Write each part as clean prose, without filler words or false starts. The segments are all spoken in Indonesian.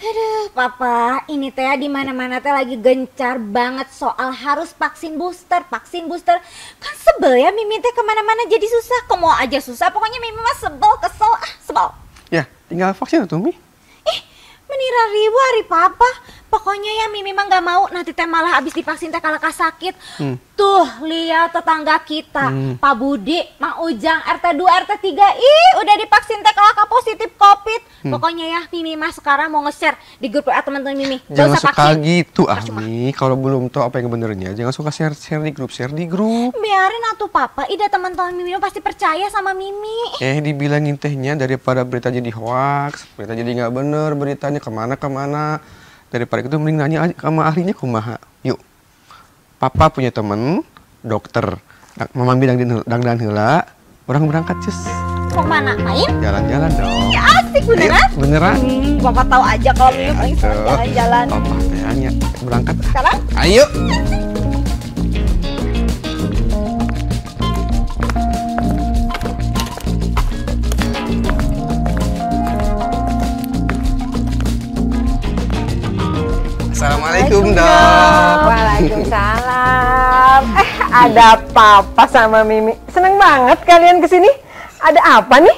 Aduh, Papa, ini teh di mana-mana teh lagi gencar banget soal harus vaksin booster, vaksin booster. Kan sebel ya Mimi teh kemana-mana jadi susah. Kok mau aja susah, pokoknya Mimi mah sebel, kesel, sebel. Ya, tinggal vaksin tuh, Mi. Menira ribu hari Papa. Pokoknya ya Mimi mah gak mau nanti teh malah abis divaksin teh kalah sakit. Tuh, lihat tetangga kita, Pak Budi, Mang Ujang, RT 2, RT 3, udah divaksin teh kalah positif COVID. Pokoknya ya Mimi mah sekarang mau nge-share di grup WA teman-teman Mimi. Jangan suka vaksin. gitu, Mi. Kalau belum tahu apa yang benernya, jangan suka share di grup. Biarin atuh Papa, ida teman-teman Mimi pasti percaya sama Mimi. Dibilangin tehnya daripada berita jadi hoax, berita jadi nggak bener, beritanya kemana-kemana. Daripada itu mending nanya sama ahlinya kumaha. Yuk, Papa punya temen dokter. Mamang bilang dang heula, orang berangkat cus. Mau mana? Main? Jalan-jalan dong. Ya asik beneran? Ayo, beneran? Papa tahu aja kalau Mimi paling senang jalan-jalan. Papa tanya berangkat. Sekarang? Ayo. Assalamualaikum, Dok. Waalaikumsalam. Ada Papa sama Mimi. Seneng banget kalian kesini. Ada apa nih?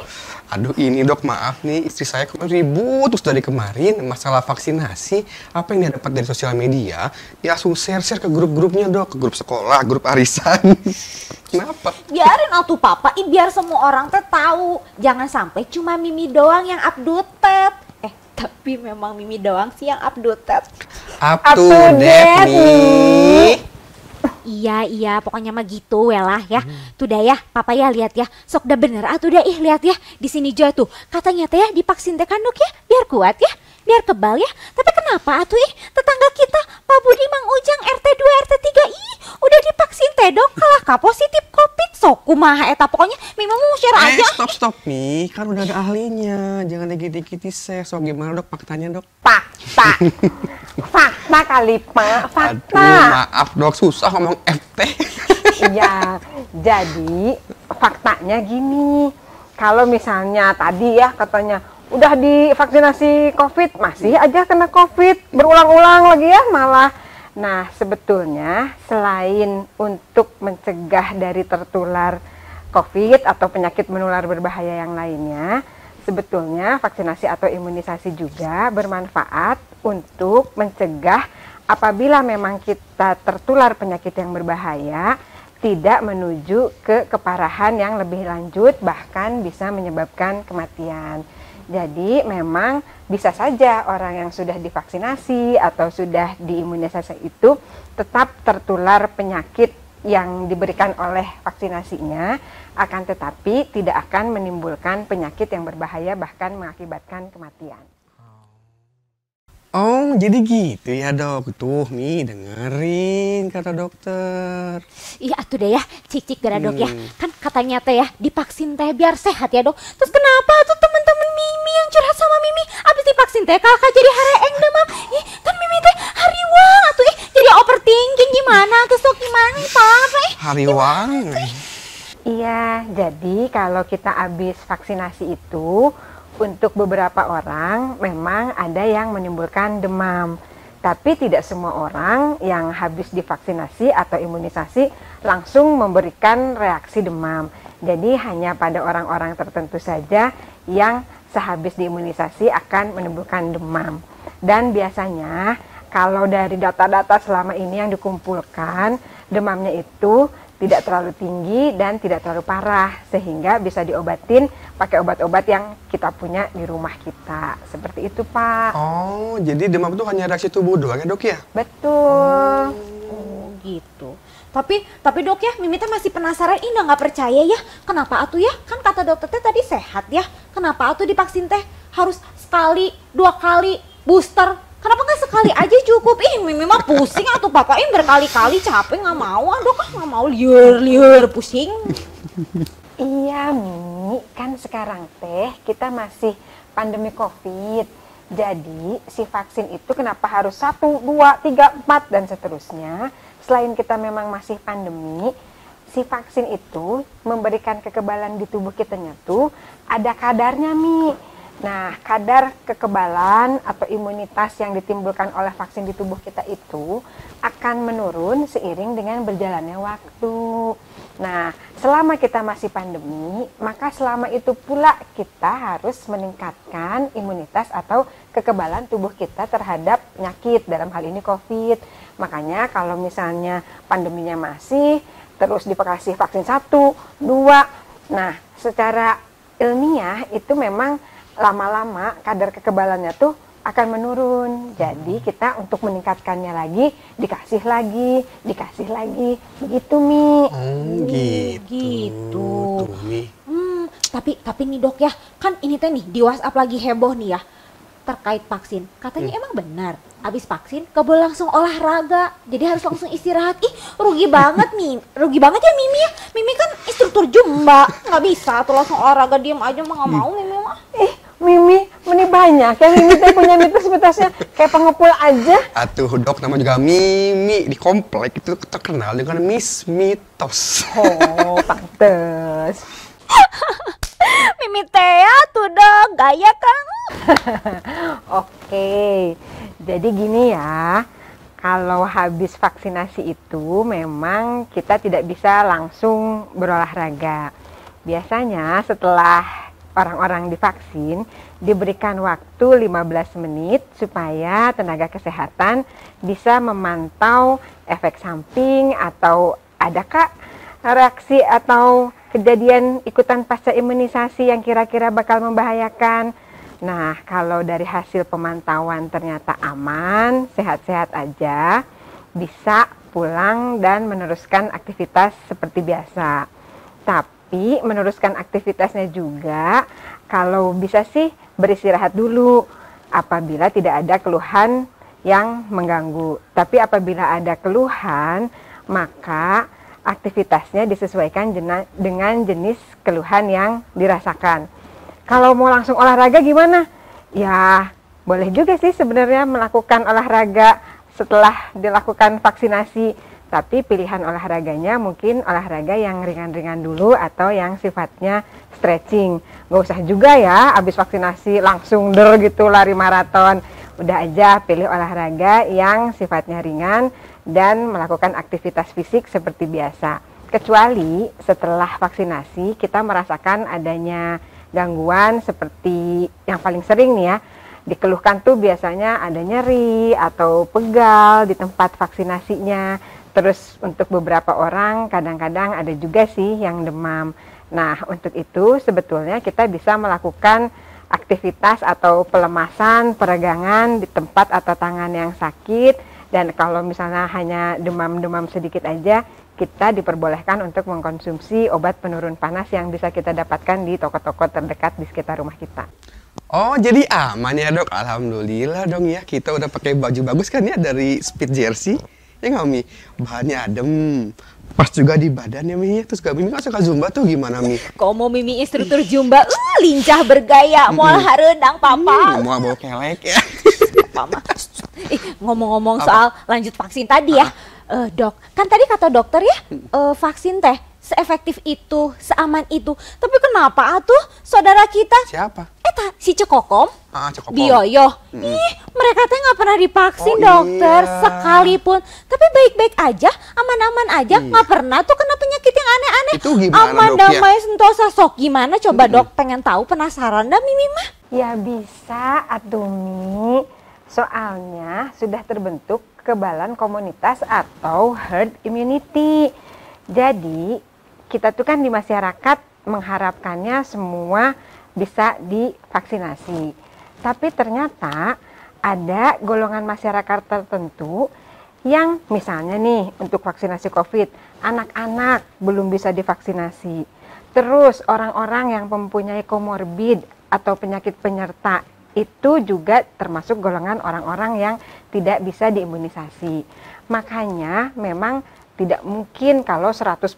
Aduh, ini Dok, maaf nih, istri saya kemarin ribut terus dari kemarin masalah vaksinasi. Apa yang dia dapat dari sosial media, dia langsung share ke grup-grupnya, Dok, ke grup sekolah, grup arisan. Kenapa? Biarin atuh Papa, biar semua orang teh tahu. Jangan sampai cuma Mimi doang yang updated. Tapi memang Mimi doang sih yang updated. Up to date nih. Iya, pokoknya mah gitu lah ya. Tuh dah ya, Papa ya lihat ya. Sok dah bener atuh dah lihat ya. Di sini juga tuh katanya teh ya divaksin teh kan Dok ya, biar kuat ya, biar kebal ya. Tapi kenapa atuh tetangga kita Pak Budi, Mang Ujang, RT 2, RT 3 udah divaksin teh Dok kalah positif COVID. Sok kumaha eta pokoknya Mimi mau share aja. Stop nih, kan udah ada ahlinya. Jangan dikit-dikit share. So gimana Dok faktanya Dok? Fakta kali Pak, fakta. Aduh, maaf Dok, susah ngomong FT. Iya, jadi faktanya gini. Kalau misalnya tadi ya katanya udah divaksinasi COVID, masih aja kena COVID. Berulang-ulang lagi ya malah. Nah, sebetulnya selain untuk mencegah dari tertular COVID atau penyakit menular berbahaya yang lainnya, sebetulnya vaksinasi atau imunisasi juga bermanfaat untuk mencegah apabila memang kita tertular penyakit yang berbahaya, tidak menuju ke keparahan yang lebih lanjut, bahkan bisa menyebabkan kematian. Jadi memang bisa saja orang yang sudah divaksinasi atau sudah diimunisasi itu tetap tertular penyakit yang diberikan oleh vaksinasinya, akan tetapi tidak akan menimbulkan penyakit yang berbahaya bahkan mengakibatkan kematian. Oh, jadi gitu ya Dok. Tuh nih, dengerin kata dokter. Iya atuh deh ya, cik gara Dok ya. Kan katanya teh ya, divaksin teh biar sehat ya Dok. Terus kenapa tuh teman-teman Mimi yang curhat sama Mimi abis divaksin teh kakak jadi hareeng demam. Kan Mimi teh hariwang atuh jadi overthinking gimana? Terus Dok gimana Pak? Hariwang. Iya, jadi kalau kita habis vaksinasi itu, untuk beberapa orang memang ada yang menimbulkan demam. Tapi tidak semua orang yang habis divaksinasi atau imunisasi langsung memberikan reaksi demam. Jadi hanya pada orang-orang tertentu saja yang sehabis diimunisasi akan menimbulkan demam. Dan biasanya kalau dari data-data selama ini yang dikumpulkan, demamnya itu tidak terlalu tinggi dan tidak terlalu parah, sehingga bisa diobatin pakai obat-obat yang kita punya di rumah kita. Seperti itu Pak. Oh, jadi demam itu hanya reaksi tubuh doang ya Dok ya? Betul. Oh gitu. Tapi Dok ya, Mimi teh masih penasaran, Ina nggak percaya ya. Kenapa atuh ya? Kan kata dokter teh tadi sehat ya. Kenapa atuh divaksin teh harus sekali, 2 kali booster? Kenapa nggak sekali aja cukup? Mimi mah pusing atuh Papa, berkali-kali capek nggak mau. Dok nggak mau liur pusing. Iya Mi, kan sekarang teh kita masih pandemi COVID. Jadi si vaksin itu kenapa harus 1, 2, 3, 4 dan seterusnya. Selain kita memang masih pandemi, si vaksin itu memberikan kekebalan di tubuh kitanya tuh ada kadarnya Mi. Nah, kadar kekebalan atau imunitas yang ditimbulkan oleh vaksin di tubuh kita itu akan menurun seiring dengan berjalannya waktu. Nah, selama kita masih pandemi, maka selama itu pula kita harus meningkatkan imunitas atau kekebalan tubuh kita terhadap penyakit, dalam hal ini COVID. Makanya kalau misalnya pandeminya masih, terus dikasih vaksin 1, 2, nah secara ilmiah itu memang lama-lama kadar kekebalannya tuh akan menurun. Jadi kita untuk meningkatkannya lagi dikasih lagi, begitu Mi. Gitu. Tuh, Mi. Tapi nih dok ya, kan ini teh nih di WhatsApp lagi heboh nih ya terkait vaksin. Katanya emang benar, abis vaksin gak boleh langsung olahraga, jadi harus langsung istirahat. Ih, rugi banget nih, rugi banget ya Mimi ya. Mimi kan instruktur Zumba, nggak bisa tuh langsung olahraga, diem aja mah nggak mau Mimi mah. Mimi, ini banyak yang Mimi teh punya mitos-mitosnya kayak pengepul aja. Atuh dok, nama juga Mimi di komplek itu terkenal dengan Miss Mitos. Oh, pantes. Mimi teh ya tuh dok, gaya kan. Oke, jadi gini ya, kalau habis vaksinasi itu memang kita tidak bisa langsung berolahraga. Biasanya setelah orang-orang divaksin diberikan waktu 15 menit supaya tenaga kesehatan bisa memantau efek samping atau adakah reaksi atau kejadian ikutan pasca imunisasi yang kira-kira bakal membahayakan. Nah, kalau dari hasil pemantauan ternyata aman, sehat-sehat aja, bisa pulang dan meneruskan aktivitas seperti biasa. Tapi meneruskan aktivitasnya juga kalau bisa sih beristirahat dulu apabila tidak ada keluhan yang mengganggu. Tapi apabila ada keluhan, maka aktivitasnya disesuaikan dengan jenis keluhan yang dirasakan. Kalau mau langsung olahraga gimana? Ya, boleh juga sih sebenarnya melakukan olahraga setelah dilakukan vaksinasi. Tapi pilihan olahraganya mungkin olahraga yang ringan-ringan dulu atau yang sifatnya stretching. Nggak usah juga ya, habis vaksinasi langsung gitu lari maraton. Udah aja pilih olahraga yang sifatnya ringan dan melakukan aktivitas fisik seperti biasa. Kecuali setelah vaksinasi kita merasakan adanya gangguan seperti yang paling sering nih ya, dikeluhkan tuh biasanya ada nyeri atau pegal di tempat vaksinasinya. Terus untuk beberapa orang kadang-kadang ada juga sih yang demam. Nah, untuk itu sebetulnya kita bisa melakukan aktivitas atau pelemasan, peregangan di tempat atau tangan yang sakit. Dan kalau misalnya hanya demam-demam sedikit aja, kita diperbolehkan untuk mengkonsumsi obat penurun panas yang bisa kita dapatkan di toko-toko terdekat di sekitar rumah kita. Oh, jadi aman ya dok. Alhamdulillah dong ya. Kita udah pakai baju bagus kan ya dari Speed Jersey. Ya nggak Mi? Bahannya adem. Pas juga di badan ya Mi. Terus gak Mimi kan suka Zumba tuh gimana Mi? Kok mau Mimi instruktur Zumba, lincah bergaya, mau redang papa. Mau bawa kelek ya. Mama. Ngomong-ngomong soal lanjut vaksin tadi ya. Dok, kan tadi kata dokter ya, vaksin teh seefektif itu, seaman itu. Tapi kenapa atuh saudara kita? Siapa? Si Cekokom, Cekokom. Bioyo. Ih, mereka teh nggak pernah divaksin dokter Iya. sekalipun. Tapi baik-baik aja, aman-aman aja, nggak pernah tuh kena penyakit yang aneh-aneh. Itu gimana aman dok damai sentosa sok. Gimana coba dok? Pengen tahu, penasaran dah Mimi mah. Ya bisa atuh Mi, soalnya sudah terbentuk kekebalan komunitas atau herd immunity. Jadi kita tuh kan di masyarakat mengharapkannya semua bisa divaksinasi. Tapi ternyata ada golongan masyarakat tertentu yang misalnya nih untuk vaksinasi COVID, anak-anak belum bisa divaksinasi. Terus orang-orang yang mempunyai komorbid atau penyakit penyerta itu juga termasuk golongan orang-orang yang tidak bisa diimunisasi. Makanya memang tidak mungkin kalau 100%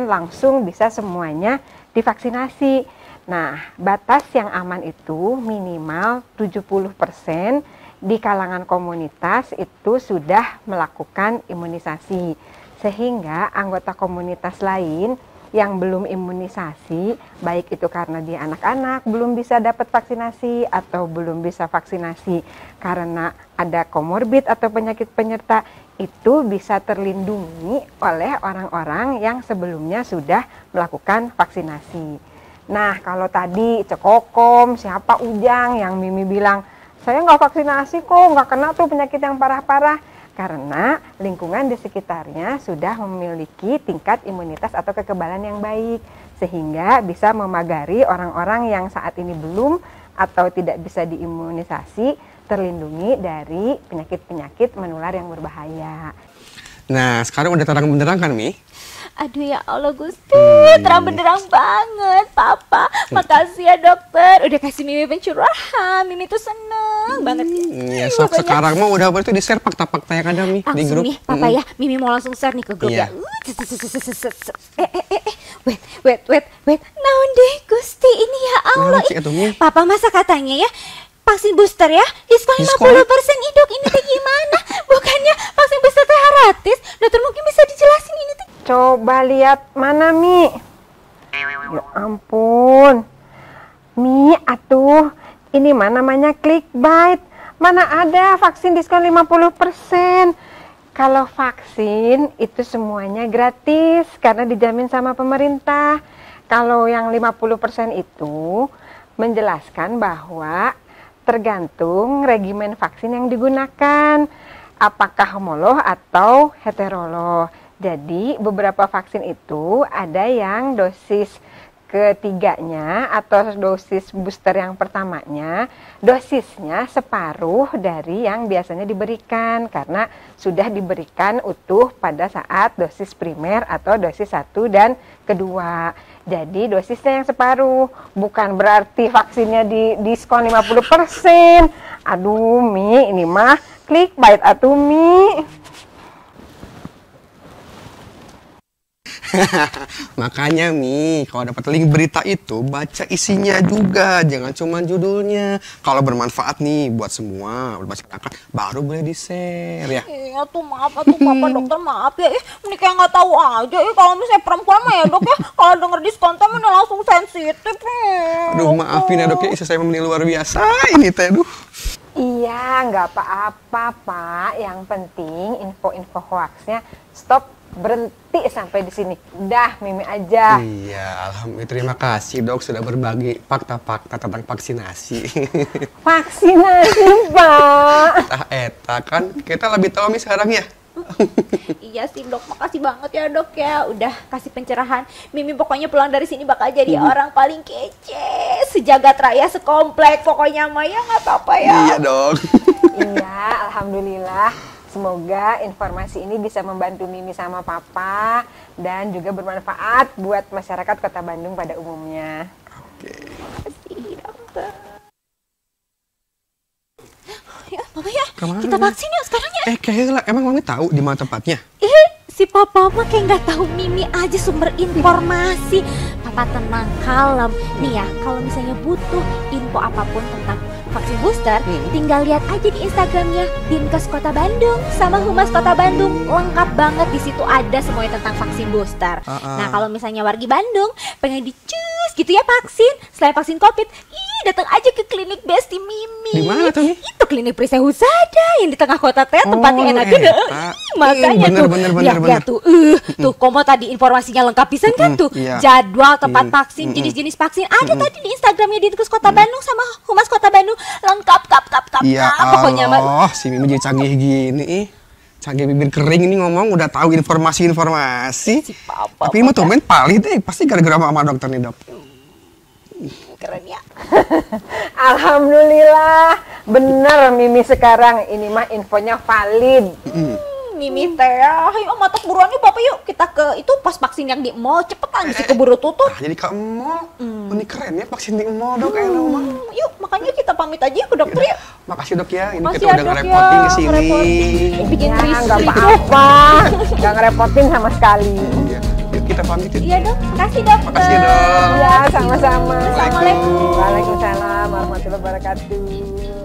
langsung bisa semuanya divaksinasi. Nah, batas yang aman itu minimal 70% di kalangan komunitas itu sudah melakukan imunisasi. Sehingga anggota komunitas lain yang belum imunisasi, baik itu karena dia anak-anak belum bisa dapat vaksinasi atau belum bisa vaksinasi karena ada komorbid atau penyakit penyerta, itu bisa terlindungi oleh orang-orang yang sebelumnya sudah melakukan vaksinasi. Nah, kalau tadi Cekokom, siapa Ujang yang Mimi bilang, saya nggak vaksinasi kok, nggak kena tuh penyakit yang parah-parah. Karena lingkungan di sekitarnya sudah memiliki tingkat imunitas atau kekebalan yang baik. Sehingga bisa memagari orang-orang yang saat ini belum atau tidak bisa diimunisasi terlindungi dari penyakit-penyakit menular yang berbahaya. Nah, sekarang udah terang benderang kan, Mi? Aduh ya Allah Gusti, terang benderang banget Papa. Makasih ya dokter, udah kasih Mimi pencurahan. Mimi tuh seneng banget. Iya, sok sekarang mah udah berarti di-share fakta-fakta yang ada, Mi, di grup. Nih, Papa ya, Mimi mau langsung share nih ke grup ya. Wait. Naon deh Gusti, ini ya Allah. Papa masa katanya ya, vaksin booster ya, diskon 50% idok. Ini teh gimana? Bukannya vaksin booster teh gratis? Dokter mungkin bisa dijelasin ini teh. Coba lihat mana, Mi? Ya ampun. Mi, atuh. Ini mah namanya clickbait. Mana ada vaksin diskon 50%. Kalau vaksin itu semuanya gratis karena dijamin sama pemerintah. Kalau yang 50% itu menjelaskan bahwa tergantung regimen vaksin yang digunakan, apakah homolog atau heterolog. Jadi beberapa vaksin itu ada yang dosis ketiganya atau dosis booster yang pertamanya dosisnya separuh dari yang biasanya diberikan karena sudah diberikan utuh pada saat dosis primer atau dosis 1 dan kedua. Jadi dosisnya yang separuh, bukan berarti vaksinnya di diskon 50%. Aduh Mi, ini mah clickbait atuh Mi. Makanya Mi, kalau dapat link berita itu baca isinya juga, jangan cuma judulnya. Kalau bermanfaat nih buat semua masyarakat, baru boleh di-share ya. Iya tuh maaf atuh Papa dokter, maaf ya. Ini kayak nggak tahu aja kalau misalnya perempuan mah ya dok ya, kalau denger diskon teh mana langsung sensitif. Aduh maafin ya dok ya, istri saya memang luar biasa ini teh, aduh. Iya, nggak apa-apa Pak. Yang penting info-info hoaxnya stop, berhenti sampai di sini. Udah, Mimi aja. Iya, alhamdulillah. Terima kasih dok sudah berbagi fakta-fakta tentang vaksinasi. Vaksinasi Pak. Eta kan kita lebih tahu Mi sekarang ya. Iya sih dok, makasih banget ya dok ya, udah kasih pencerahan. Mimi pokoknya pulang dari sini bakal jadi orang paling kece sejagat raya, sekomplek pokoknya mah ya, nggak apa-apa ya. Iya dok. Iya, alhamdulillah. Semoga informasi ini bisa membantu Mimi sama Papa dan juga bermanfaat buat masyarakat Kota Bandung pada umumnya. Oke. Makasih dokter. Ya, Papa ya, Kemana? kita vaksin yuk sekarang ya. Kayaknya emang Mami tahu di mana tempatnya? Si Papa mah kayak nggak tahu, Mimi aja sumber informasi. Papa tenang, kalem. Nih ya, kalau misalnya butuh info apapun tentang vaksin booster, tinggal lihat aja di Instagramnya Dinkes Kota Bandung sama Humas Kota Bandung. Lengkap banget, di situ ada semuanya tentang vaksin booster. Nah, kalau misalnya wargi Bandung pengen dicus gitu ya vaksin, selain vaksin COVID, datang aja ke klinik Besti Mimi. Di mana tuh, Mi? Itu klinik Prisya Husada yang di tengah kota teh, tempatnya enak gede. Makanya bener. Tuh komo tadi informasinya lengkap pisan kan tuh. Jadwal tempat vaksin, jenis-jenis vaksin ada tadi di Instagramnya Dinkes Kota Bandung sama Humas Kota Bandung. Lengkap kap. Ya Pokoknya Allah, si Mimi jadi canggih gini. Canggih bibir kering ini ngomong udah tahu informasi. Si Papa. Tapi ini tuh main palit deh, pasti gara-gara mama dokter nih dok. Keren ya. Alhamdulillah, bener Mimi sekarang. Ini mah infonya valid. Mimi teh, ayo matok buruan yuk Papa yuk. Kita ke itu pas vaksin yang di mall, cepetan sih keburu tutup. Jadi ke mall. Ini keren ya vaksin di mall dok kayak lo mah. Yuk, makanya kita pamit aja ke dokter ya. Makasih dok ya, ini Makasih kita ya, udah Dok, ngerepotin ya. kesini. Bikin Ya, risih. nggak apa-apa. Nggak ngerepotin sama sekali. Iya, yuk kita pamit yuk. Iya dok, makasih dokter. Makasih dok. Ya, sama-sama. Assalamualaikum. Waalaikumsalam warahmatullahi wabarakatuh.